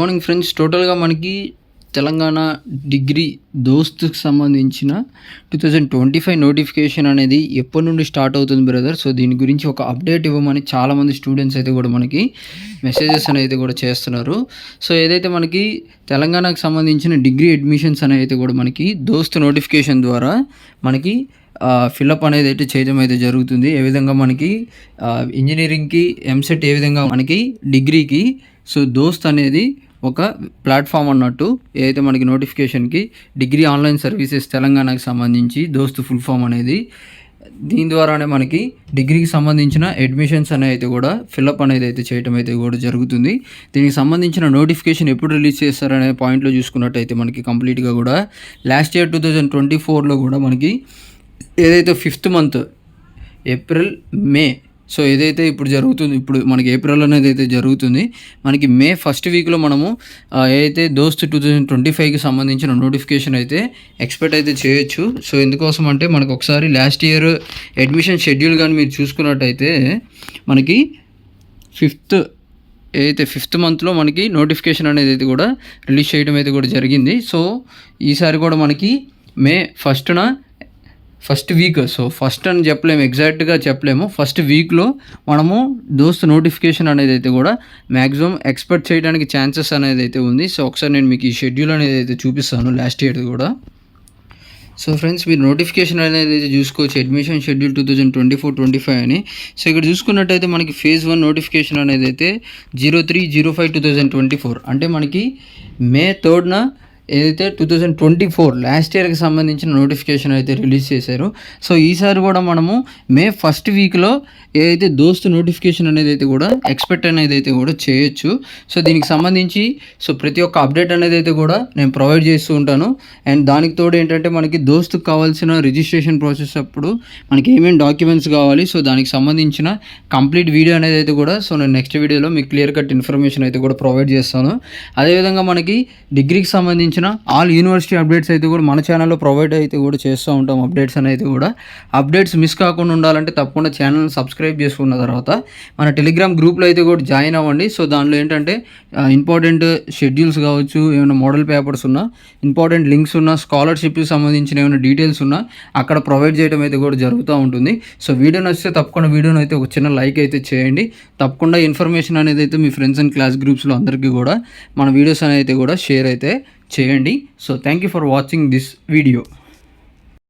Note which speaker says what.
Speaker 1: Morning friends. టోటల్గా మనకి Telangana degree దోస్తుకి సంబంధించిన 2025 నోటిఫికేషన్ అనేది ఎప్పటి నుండి స్టార్ట్ అవుతుంది బ్రదర్. సో దీని గురించి ఒక అప్డేట్ ఇవ్వమని చాలామంది స్టూడెంట్స్ అయితే కూడా మనకి మెసేజెస్ అనేది కూడా చేస్తున్నారు. సో ఏదైతే మనకి తెలంగాణకు సంబంధించిన డిగ్రీ అడ్మిషన్స్ అనేది అయితే కూడా మనకి దోస్త్ నోటిఫికేషన్ ద్వారా మనకి ఫిల్అప్ అనేది అయితే చేయడం అయితే జరుగుతుంది. ఏ విధంగా మనకి ఇంజనీరింగ్కి ఎంసెట్ ఏ విధంగా మనకి డిగ్రీకి సో దోస్త్ అనేది ఒక ప్లాట్ఫామ్ అన్నట్టు. ఏదైతే మనకి నోటిఫికేషన్కి డిగ్రీ ఆన్లైన్ సర్వీసెస్ తెలంగాణకి సంబంధించి దోస్త్ ఫుల్ ఫామ్ అనేది, దీని ద్వారానే మనకి డిగ్రీకి సంబంధించిన అడ్మిషన్స్ అనేది అయితే కూడా ఫిల్అప్ అనేది అయితే చేయడం అయితే కూడా జరుగుతుంది. దీనికి సంబంధించిన నోటిఫికేషన్ ఎప్పుడు రిలీజ్ చేస్తారనే పాయింట్లో చూసుకున్నట్టయితే మనకి కంప్లీట్గా కూడా లాస్ట్ ఇయర్ 2024లో కూడా మనకి ఏదైతే 5th month April May, so ఏదైతే ఇప్పుడు జరుగుతుంది, ఇప్పుడు మనకి ఏప్రిల్ అనేది అయితే జరుగుతుంది, మనకి మే ఫస్ట్ వీక్లో మనము ఏదైతే దోస్త్ 2025కి సంబంధించిన నోటిఫికేషన్ అయితే ఎక్స్పెక్ట్ అయితే చేయొచ్చు. సో ఎందుకోసం అంటే మనకు ఒకసారి లాస్ట్ ఇయర్ అడ్మిషన్ షెడ్యూల్ కానీ మీరు చూసుకున్నట్టయితే మనకి ఏదైతే 5th మంత్లో మనకి నోటిఫికేషన్ అనేది అయితే కూడా రిలీజ్ చేయడం అయితే కూడా జరిగింది. సో ఈసారి కూడా మనకి May first week, so first అని చెప్పలేము, ఎగ్జాక్ట్గా చెప్పలేము, ఫస్ట్ వీక్లో మనము దోస్త్ నోటిఫికేషన్ అనేది అయితే కూడా మ్యాక్సిమం ఎక్స్పెక్ట్ చేయడానికి ఛాన్సెస్ అనేది అయితే ఉంది. సో ఒకసారి నేను మీకు ఈ షెడ్యూల్ అనేది అయితే చూపిస్తాను లాస్ట్ ఇయర్ కూడా. సో ఫ్రెండ్స్, మీరు నోటిఫికేషన్ అనేది అయితే చూసుకోవచ్చు, అడ్మిషన్ షెడ్యూల్ 2024-25 అని. సో ఇక్కడ చూసుకున్నట్టయితే మనకి ఫేజ్ 1 నోటిఫికేషన్ అనేది అయితే 03/05/2024 అంటే మనకి మే 3న ఏదైతే 2024 లాస్ట్ ఇయర్కి సంబంధించిన నోటిఫికేషన్ అయితే రిలీజ్ చేశారు. సో ఈసారి కూడా మనము మే ఫస్ట్ వీక్లో ఏదైతే దోస్త్ నోటిఫికేషన్ అనేది అయితే కూడా ఎక్స్పెక్ట్ అనేది అయితే కూడా చేయొచ్చు. సో దీనికి సంబంధించి సో ప్రతి ఒక్క అప్డేట్ అనేది అయితే కూడా నేను ప్రొవైడ్ చేస్తూ ఉంటాను. అండ్ దానికి తోడు ఏంటంటే మనకి దోస్తుకు కావాల్సిన రిజిస్ట్రేషన్ ప్రాసెస్ అప్పుడు మనకి ఏమేమి డాక్యుమెంట్స్ కావాలి, సో దానికి సంబంధించిన కంప్లీట్ వీడియో అనేది అయితే కూడా సో నేను నెక్స్ట్ వీడియోలో మీకు క్లియర్ కట్ ఇన్ఫర్మేషన్ అయితే కూడా ప్రొవైడ్ చేస్తాను. అదేవిధంగా మనకి డిగ్రీకి సంబంధించిన ఆల్ యూనివర్సిటీ అప్డేట్స్ అయితే కూడా మన ఛానల్లో ప్రొవైడ్ అయితే కూడా చేస్తూ ఉంటాం. అప్డేట్స్ అనేది కూడా అప్డేట్స్ మిస్ కాకుండా ఉండాలంటే తప్పకుండా ఛానల్ని సబ్స్క్రైబ్ చేసుకున్న తర్వాత మన టెలిగ్రామ్ గ్రూప్లో అయితే కూడా జాయిన్ అవ్వండి. సో దానిలో ఏంటంటే ఇంపార్టెంట్ షెడ్యూల్స్ కావచ్చు, ఏమైనా మోడల్ పేపర్స్ ఉన్నా, ఇంపార్టెంట్ లింక్స్ ఉన్నా, స్కాలర్షిప్కి సంబంధించిన ఏమైనా డీటెయిల్స్ ఉన్నా అక్కడ ప్రొవైడ్ చేయడం అయితే కూడా జరుగుతూ ఉంటుంది. సో వీడియో నచ్చితే తప్పకుండా వీడియోని అయితే ఒక చిన్న లైక్ అయితే చేయండి. తప్పకుండా ఇన్ఫర్మేషన్ అనేది అయితే మీ ఫ్రెండ్స్ అండ్ క్లాస్ గ్రూప్స్లో అందరికీ కూడా మన వీడియోస్ అనేది కూడా షేర్ అయితే చేయండి. So thank you for watching this video.